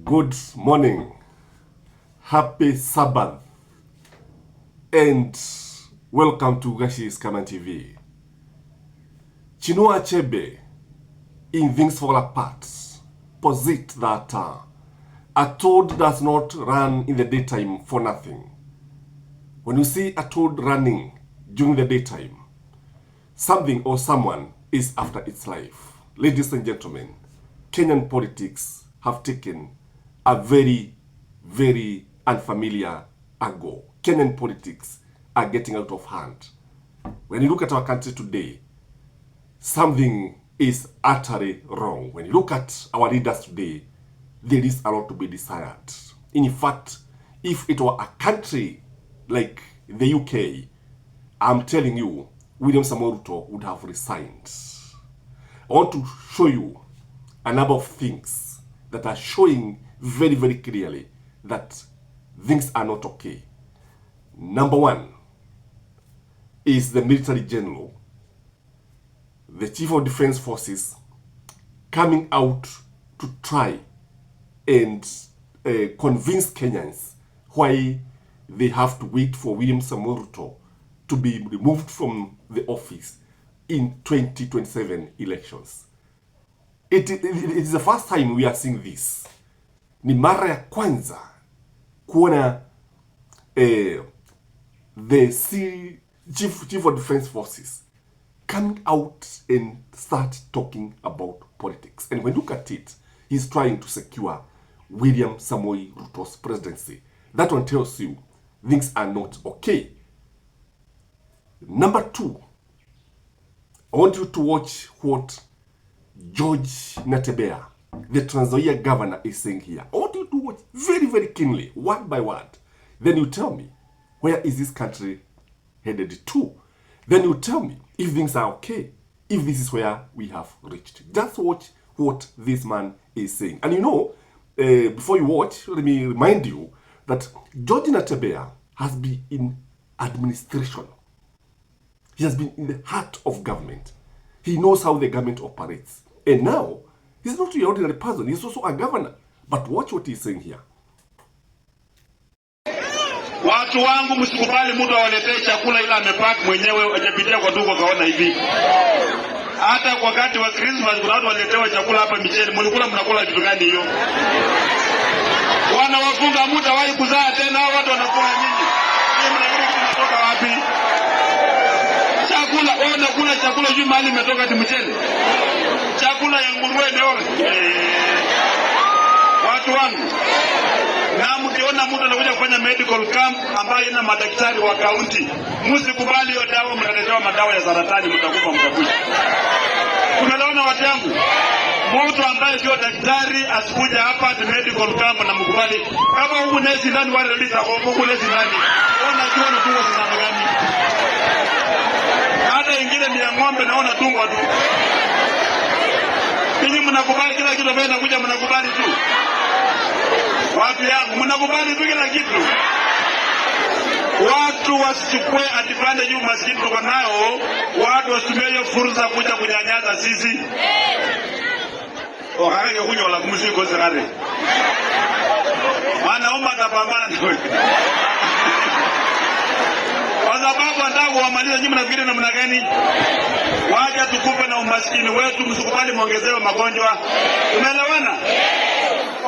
Good morning, happy Sabbath, and welcome to Gashi's Kaman TV. Chinua Achebe, in Things Fall Apart, posit that a toad does not run in the daytime for nothing. When you see a toad running during the daytime, something or someone is after its life. Ladies and gentlemen, Kenyan politics have taken a very, very unfamiliar angle. Kenyan politics are getting out of hand. When you look at our country today, something is utterly wrong. When you look at our leaders today, there is a lot to be desired. In fact, if it were a country like the UK, I'm telling you, William Samoei Ruto would have resigned. I want to show you a number of things that are showing very, very clearly that things are not okay. Number one is the military general, the chief of defense forces, coming out to try and convince Kenyans why they have to wait for William Samoei Ruto to be removed from the office in 2027 elections. It is the first time we are seeing this. Ni mara ya kwanza kuona the chief of defense forces coming out and start talking about politics. And when you look at it, he's trying to secure William Samoei Ruto's presidency. That one tells you things are not okay. Number two, I want you to watch what George Natebea, the Trans Nzoia governor, is saying here. I want you to watch very, very keenly, word by word. Then you tell me, where is this country headed to? Then you tell me if things are okay, if this is where we have reached. Just watch what this man is saying. And you know, before you watch, let me remind you that George Natebea has been in administration. He has been in the heart of government. He knows how the government operates. And now, he's not an ordinary person. He's also a governor. But watch what he's saying here. Watu wangu msikubali mtu awaletee chakula ila amepack mwenyewe hajapitia kwa duka kaona hivi. Hata kwa wakati wa Christmas kuna watu waletewa chakula hapa michele. Mlikula mnakula kitu gani hiyo? Wanawafunga muda wao kuzaa tena hao watu wanakula nini? Ni mnaona kunatoka wapi? Chakula unakula chakula juu mahali imetoka ni mchele. Chakula ya nguruwe ndio. Watu wangu. Na mkiona mtu anakuja kufanya medical camp ambayo ina madaktari wa kaunti, msikubali hiyo dawa, mtaletewa madawa ya saratani, mtakufa mtakuja. Tumeona watu wangu. Mtu ambaye sio daktari asikuja hapa at medical camp na mkubali. Kama huko nesi ndani wale lisa huko nesi ndani. Unajua ni tuko sana gani? Hata ingine ni ya ng'ombe naona tungwa tu. Ninyi mnakubali kila kitu ambaye inakuja mnakubali tu. Watu yangu mnakubali tu kila kitu. Watu wasichukue advantage juu maskini tuko nao, watu wasitumie hiyo fursa kuja kunyanyasa sisi. Wakati kunyo la kumziko zikare. Wanaomba tapambana na wewe. Kwa sababu anataka wamaliza nyinyi mnafikiri namna gani? Waje tukupe na umaskini wetu, msikubali muongezewe magonjwa. Umeelewana?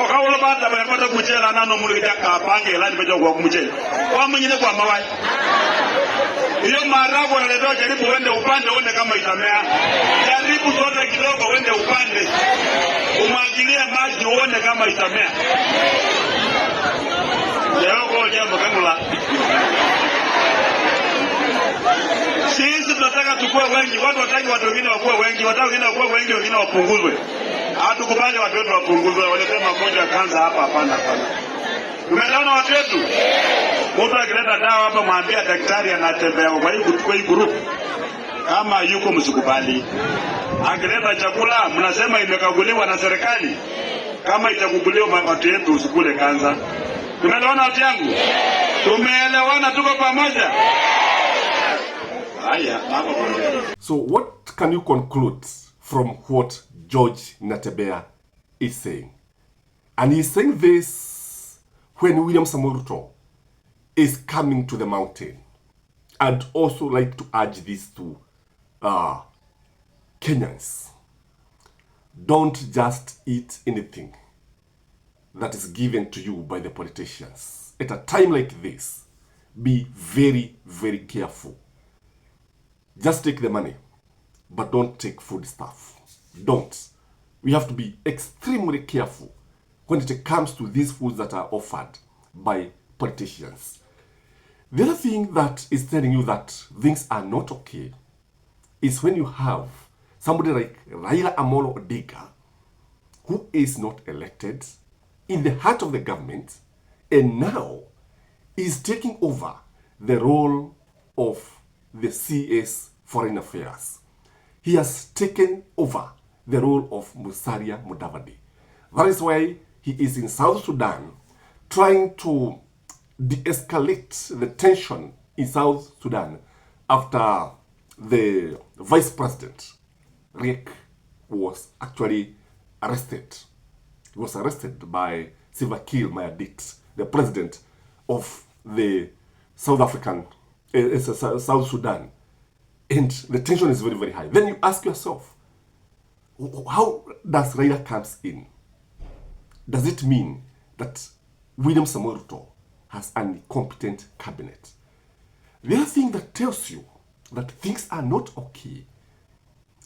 Okawolo baada bayapata kuchela nano mulija kapange lani bejo kwa kumchela. Kwa mwingine kwa mawai. Hiyo marago naletewa jaribu uende upande uone kama itamea. Jaribu zote kidogo uende upande. Umwagilie maji uone kama itamea. Leo kwa jambo kanula. Sisi tunataka tukue wengi, watu wataki watu wengine wakuwe wengi, wataka wengine wakuwe wengi, wengine wapunguzwe. Hatukubali watu wetu wapunguzwe, walete magonjwa ya kansa hapa hapana. Tumeona watu wetu. Mtu akileta dawa hapa mwambie daktari anatembea kwa hii group. Kama yuko msikubali. Akileta chakula mnasema imekaguliwa na serikali. Kama itakuguliwa watu wetu usikule kansa. Tumeona watu yangu. Tumeelewana tuko pamoja. So what can you conclude from what George Natebea is saying? And he's saying this when William Samoei Ruto is coming to the mountain. I'd also like to urge this to Kenyans. Don't just eat anything that is given to you by the politicians. At a time like this, be very, very careful. Just take the money, but don't take food stuff. Don't. We have to be extremely careful when it comes to these foods that are offered by politicians. The other thing that is telling you that things are not okay is when you have somebody like Raila Amolo Odinga, who is not elected, in the heart of the government, and now is taking over the role of the CS Foreign Affairs. He has taken over the role of Musalia Mudavadi. That is why he is in South Sudan trying to de-escalate the tension in South Sudan after the vice president, Riek, was actually arrested. He was arrested by Salva Kiir Mayardit, the president of the South Sudan. And the tension is very, very high. Then you ask yourself, how does Raila comes in? Does it mean that William Samoei Ruto has an incompetent cabinet? The other thing that tells you that things are not okay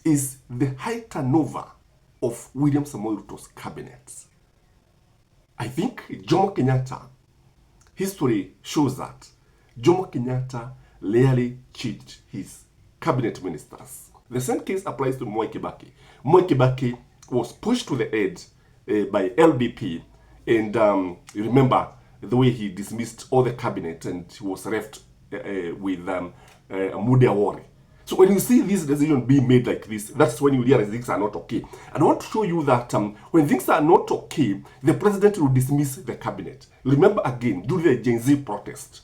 is the high turnover of William Samoei Ruto's cabinet. I think Jomo Kenyatta, history shows that Jomo Kenyatta rarely changed his cabinet ministers. The same case applies to Mwai Kibaki. Mwai Kibaki was pushed to the edge by LBP, and you remember the way he dismissed all the cabinet and he was left with Mude Awori. So when you see this decision being made like this, that's when you realize things are not okay. And I want to show you that when things are not okay, the president will dismiss the cabinet. Remember again, during the Gen Z protest,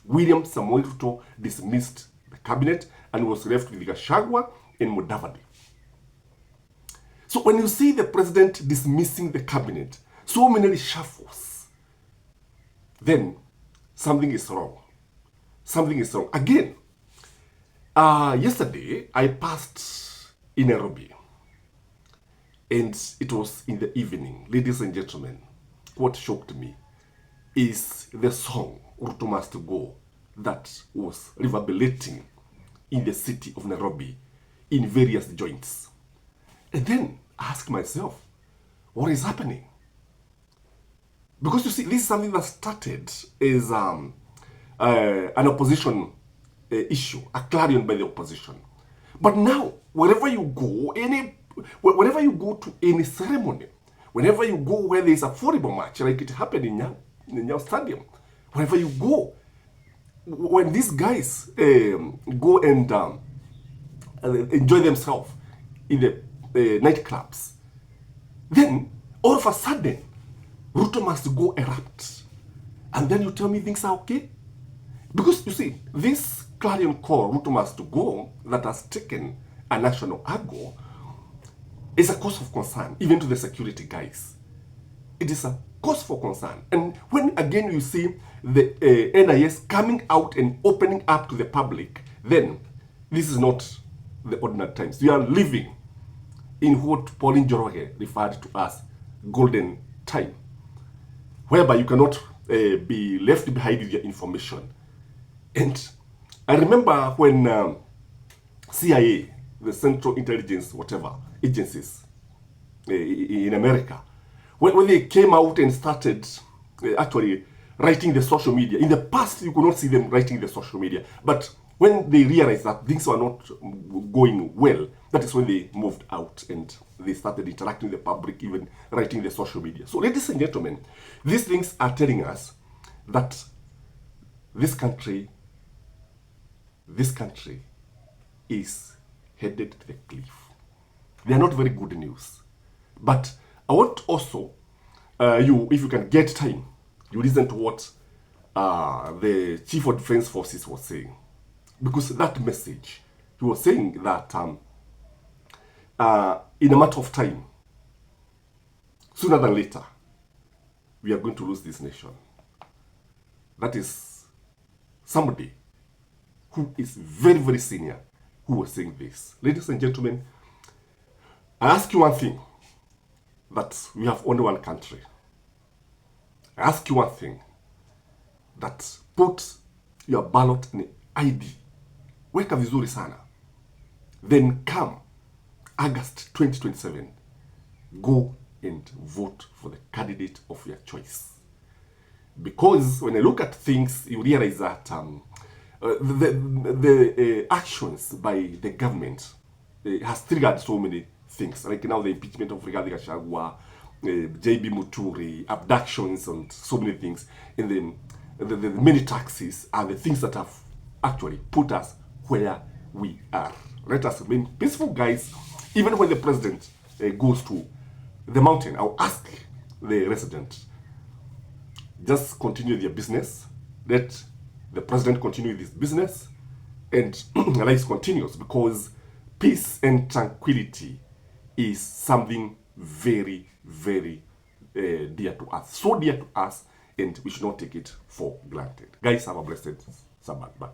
William Samoei Ruto dismissed the cabinet and was left with Gachagua and Mudavadi. So when you see the president dismissing the cabinet, so many reshuffles, then something is wrong. Something is wrong. Again, yesterday I passed in Nairobi, and it was in the evening. Ladies and gentlemen, what shocked me is the song Ruto Must Go that was reverberating in the city of Nairobi in various joints. And then I asked myself, what is happening? Because you see, this is something that started as an opposition issue, a clarion by the opposition. But now, wherever you go to any ceremony, whenever you go where there is a football match, like it happened in Nyayo Stadium, wherever you go, when these guys go and enjoy themselves in the nightclubs, then all of a sudden, Ruto must go erupt. And then you tell me things are okay? Because you see, this clarion call, Ruto must go, that has taken a national angle, is a cause of concern, even to the security guys. It is a cause for concern. And when again you see the NIS coming out and opening up to the public, then this is not the ordinary times. We are living in what Pauline Njoroge referred to as golden time, whereby you cannot be left behind with your information. And I remember when CIA, the Central Intelligence, whatever, agencies in America, when they came out and started actually writing the social media. In the past, you could not see them writing the social media. But when they realized that things were not going well, that is when they moved out and they started interacting with the public, even writing the social media. So ladies and gentlemen, these things are telling us that this country is headed to the cliff. They are not very good news. But I want also, if you can get time, you listen to what the Chief of Defense Forces was saying. Because that message, he was saying that in a matter of time, sooner than later, we are going to lose this nation. That is somebody who is very, very senior who was saying this. Ladies and gentlemen, I ask you one thing, that we have only one country. I ask you one thing, that put your ballot in ID. Weka vizuri sana. Then come August 2027, go and vote for the candidate of your choice. Because when I look at things, you realize that the actions by the government has triggered so many things. Like now the impeachment of Rigathi Gachagua, JB Muturi, abductions, and so many things. And the many taxes are the things that have actually put us where we are. Let us remain peaceful, guys. Even when the president goes to the mountain, I'll ask the resident, just continue their business. Let the president continue this business, and life continues, because peace and tranquility is something very, very dear to us. So dear to us, and we should not take it for granted. Guys, have a blessed Sabbath. Bye.